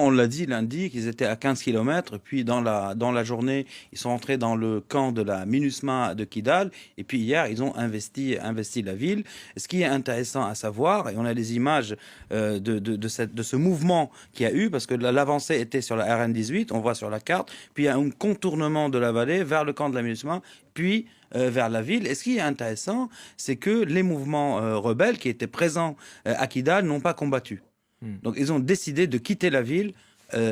on l'a dit lundi, qu'ils étaient à 15 kilomètres. Puis dans la journée, ils sont entrés dans le camp de la MINUSMA de Kidal. Et puis hier, ils ont investi la ville. Et ce qui est intéressant à savoir, et on a des images de ce mouvement qu'il y a eu, parce que l'avancée était sur la RN18, on voit sur la carte. Puis il y a un contournement de la vallée vers le camp de la MINUSMA, puis vers la ville. Et ce qui est intéressant, c'est que les mouvements rebelles qui étaient présents à Kidal n'ont pas combattu. Donc ils ont décidé de quitter la ville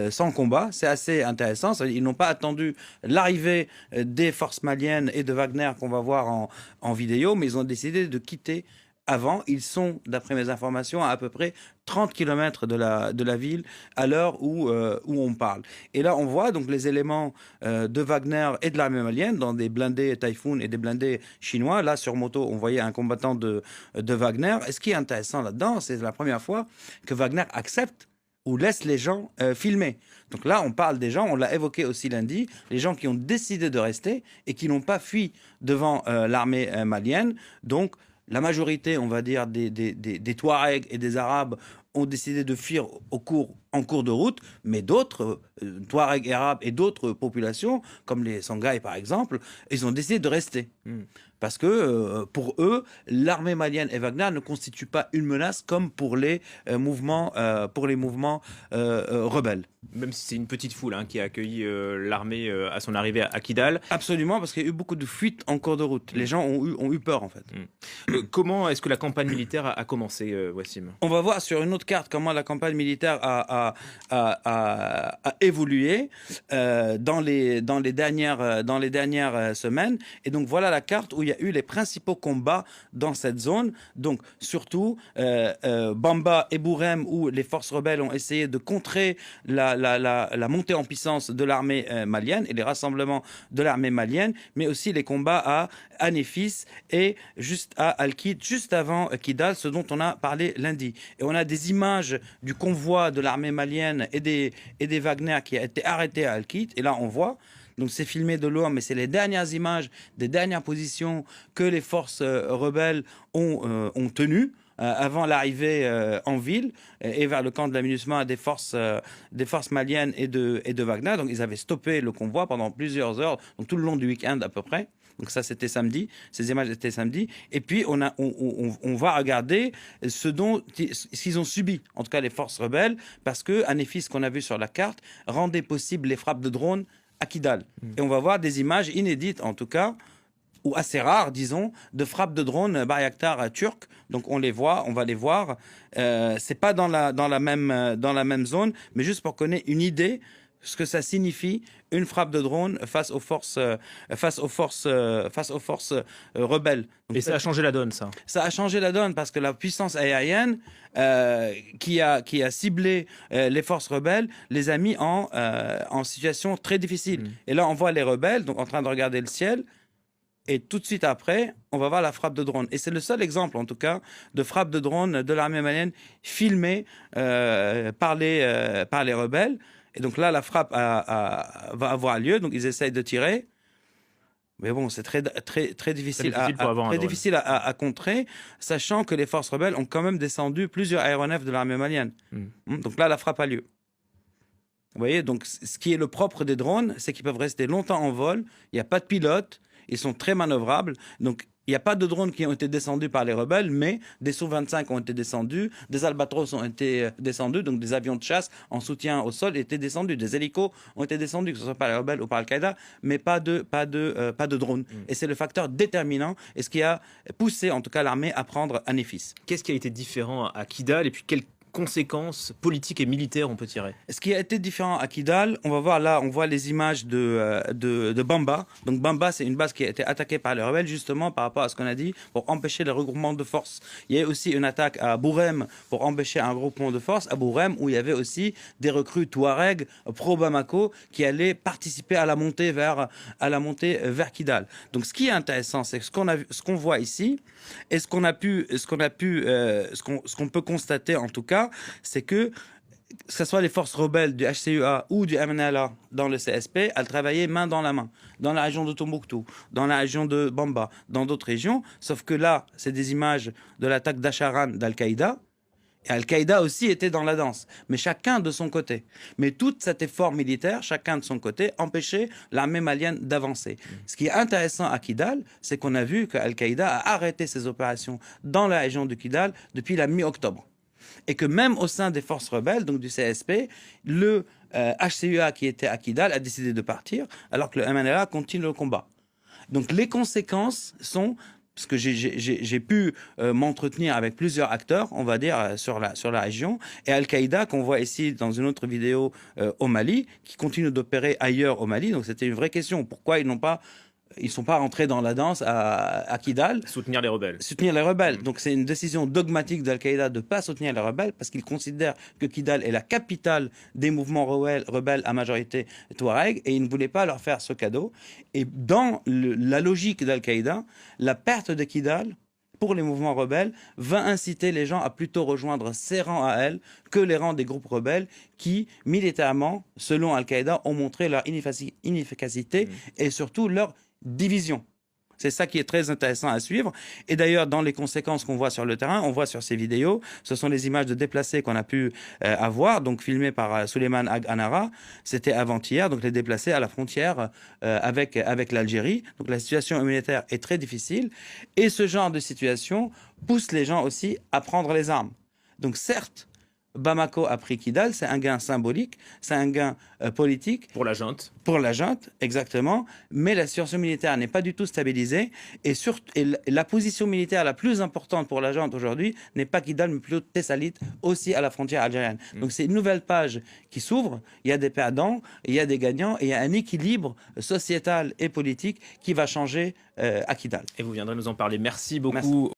sans combat. C'est assez intéressant. Ils n'ont pas attendu l'arrivée des forces maliennes et de Wagner qu'on va voir en vidéo, mais ils ont décidé de quitter avant. Ils sont, d'après mes informations, à peu près 30 kilomètres de la ville à l'heure où on parle. Et là, on voit donc les éléments de Wagner et de l'armée malienne dans des blindés Typhoon et des blindés chinois. Là, sur moto, on voyait un combattant de Wagner. Et ce qui est intéressant là-dedans, c'est la première fois que Wagner accepte ou laisse les gens filmer. Donc là, on parle des gens, on l'a évoqué aussi lundi, les gens qui ont décidé de rester et qui n'ont pas fui devant l'armée malienne. Donc, la majorité, on va dire, des Touaregs et des Arabes ont décidé de fuir en cours de route, mais d'autres, Touaregs arabes et d'autres populations, comme les Songhai par exemple, ils ont décidé de rester. Parce que pour eux, l'armée malienne et Wagner ne constituent pas une menace comme pour les mouvements rebelles. Même si c'est une petite foule qui a accueilli l'armée à son arrivée à Kidal. Absolument, parce qu'il y a eu beaucoup de fuites en cours de route. Les gens ont eu peur, en fait. Comment est-ce que la campagne militaire a commencé, Wassim? On va voir sur une autre carte comment la campagne militaire a évolué dans les dernières semaines. Et donc, voilà la carte où il y a eu les principaux combats dans cette zone. Donc, surtout, Bamba et Bourem, où les forces rebelles ont essayé de contrer la montée en puissance de l'armée malienne et les rassemblements de l'armée malienne, mais aussi les combats à Anefis et juste à Al-Kid, juste avant Kidal, ce dont on a parlé lundi. Et on a des images du convoi de l'armée malienne et des Wagner qui a été arrêté à Al-Kid. Et là, on voit. Donc c'est filmé de loin, mais c'est les dernières images des dernières positions que les forces rebelles ont tenues avant l'arrivée en ville et vers le camp de la MINUSMA des forces maliennes et de Wagner. Donc ils avaient stoppé le convoi pendant plusieurs heures, donc tout le long du week-end à peu près. Donc ça, c'était samedi. Ces images étaient samedi. Et puis, on va regarder ce qu'ils ont subi, en tout cas les forces rebelles, parce que Anefis, qu'on a vu sur la carte, rendait possible les frappes de drones à Kidal. Et on va voir des images inédites, en tout cas, ou assez rares, disons, de frappes de drones Bayraktar turcs. Donc on va les voir. C'est pas dans la même zone, mais juste pour connaître une idée ce que ça signifie une frappe de drone face aux forces rebelles. Donc, et ça a changé la donne, ça. Ça a changé la donne parce que la puissance aérienne qui a ciblé les forces rebelles les a mis en situation très difficile. Et là, on voit les rebelles donc en train de regarder le ciel. Et tout de suite après, on va voir la frappe de drone. Et c'est le seul exemple, en tout cas, de frappe de drone de l'armée malienne filmée par les rebelles. Et donc là, la frappe va avoir lieu. Donc ils essayent de tirer. Mais bon, c'est très difficile, à contrer, sachant que les forces rebelles ont quand même descendu plusieurs aéronefs de l'armée malienne. Donc là, la frappe a lieu. Vous voyez, donc ce qui est le propre des drones, c'est qu'ils peuvent rester longtemps en vol. Il n'y a pas de pilote. Ils sont très manœuvrables. Donc, il n'y a pas de drones qui ont été descendus par les rebelles, mais des Su-25 ont été descendus, des Albatros ont été descendus, donc des avions de chasse en soutien au sol étaient descendus, des hélicos ont été descendus, que ce soit par les rebelles ou par Al-Qaïda, mais pas de drones. Et c'est le facteur déterminant et ce qui a poussé en tout cas l'armée à prendre Anefis. Qu'est-ce qui a été différent à Kidal et puis quelles conséquences politiques et militaires on peut tirer? Ce qui a été différent à Kidal, on va voir là, on voit les images de Bamba. Donc Bamba, c'est une base qui a été attaquée par les rebelles justement par rapport à ce qu'on a dit pour empêcher le regroupement de forces. Il y a aussi une attaque à Bourem pour empêcher un regroupement de forces à Bourem où il y avait aussi des recrues Touareg pro-Bamako qui allaient participer à la montée vers Kidal. Donc ce qui est intéressant, c'est que ce qu'on voit ici et ce qu'on peut constater en tout cas, c'est que ce soit les forces rebelles du HCUA ou du MNLA dans le CSP, elles travaillaient main dans la main, dans la région de Tombouctou, dans la région de Bamba, dans d'autres régions, sauf que là, c'est des images de l'attaque d'Acharan d'Al-Qaïda. Et Al-Qaïda aussi était dans la danse, mais chacun de son côté. Mais tout cet effort militaire, chacun de son côté, empêchait l'armée malienne d'avancer. Ce qui est intéressant à Kidal, c'est qu'on a vu qu'Al-Qaïda a arrêté ses opérations dans la région de Kidal depuis la mi-octobre. Et que même au sein des forces rebelles, donc du CSP, le HCUA qui était à Kidal a décidé de partir, alors que le MNLA continue le combat. Donc les conséquences sont, parce que j'ai pu m'entretenir avec plusieurs acteurs, on va dire, sur la région, et Al-Qaïda, qu'on voit ici dans une autre vidéo au Mali, qui continue d'opérer ailleurs au Mali. Donc c'était une vraie question. Pourquoi ils ne sont pas rentrés dans la danse à Kidal? Soutenir les rebelles. Soutenir les rebelles. Donc c'est une décision dogmatique d'Al-Qaïda de ne pas soutenir les rebelles parce qu'ils considèrent que Kidal est la capitale des mouvements rebelles à majorité touareg et ils ne voulaient pas leur faire ce cadeau. Et dans la logique d'Al-Qaïda, la perte de Kidal pour les mouvements rebelles va inciter les gens à plutôt rejoindre ses rangs à elle que les rangs des groupes rebelles qui, militairement, selon Al-Qaïda, ont montré leur inefficacité et surtout leur division. C'est ça qui est très intéressant à suivre. Et d'ailleurs, dans les conséquences qu'on voit sur le terrain, on voit sur ces vidéos, ce sont les images de déplacés qu'on a pu avoir, donc filmées par Souleymane Ag Anara. C'était avant-hier, donc les déplacés à la frontière avec l'Algérie. Donc la situation humanitaire est très difficile. Et ce genre de situation pousse les gens aussi à prendre les armes. Donc certes, Bamako a pris Kidal, c'est un gain symbolique, c'est un gain politique. Pour la junte. Pour la junte, exactement. Mais la situation militaire n'est pas du tout stabilisée. Et la position militaire la plus importante pour la junte aujourd'hui n'est pas Kidal, mais plutôt Tessalit, aussi à la frontière algérienne. Donc c'est une nouvelle page qui s'ouvre. Il y a des perdants, il y a des gagnants, et il y a un équilibre sociétal et politique qui va changer à Kidal. Et vous viendrez nous en parler. Merci beaucoup. Merci.